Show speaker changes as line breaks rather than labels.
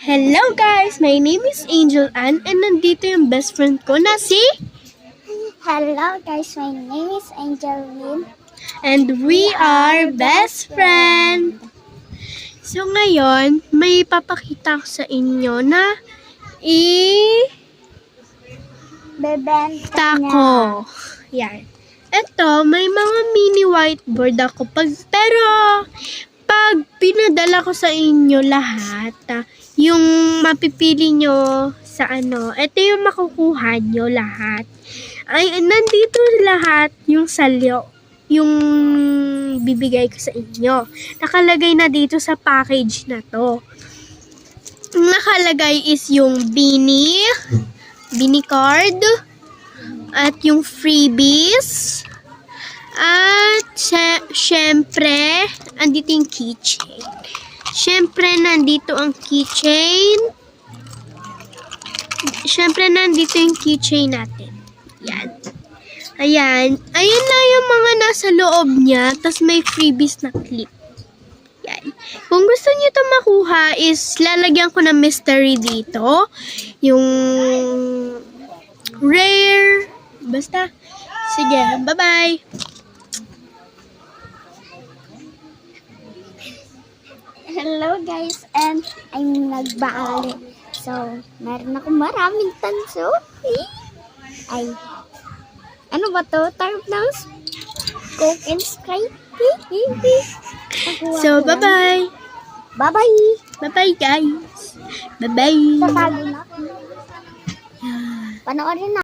Hello guys! My name is Angel Ann and nandito yung best friend ko na si...
Hello guys, my name is Angeline.
And we are best friend! So ngayon, may papakita ko sa inyo na
Bebenta
ko. Yan. Ito, may mga mini whiteboard ako. Pero, pag pinadala ko sa inyo lahat, yung mapipili nyo sa ito yung makukuha nyo lahat. Ay, nandito lahat yung salyo, yung bibigay ko sa inyo. Nakalagay na dito sa package na to. Nakalagay is yung beanie card, at yung freebies, at syempre, andito yung keychain. Syempre, nandito ang keychain. Syempre, nandito yung keychain natin. Yan. Ayan. Ayan na yung mga nasa loob niya. Tapos may freebies na clip. Yan. Kung gusto niyo ito makuha is lalagyan ko ng mystery dito. Yung rare. Basta. Sige. Bye-bye.
Hello guys, and I'm nagbali. So, meron ako maraming tanso. Ay, ano ba to? Type ng Coke and Sprite.
So, bye-bye.
Bye-bye.
Bye-bye, guys. Bye-bye.
Tatago na ako. Panoorin na.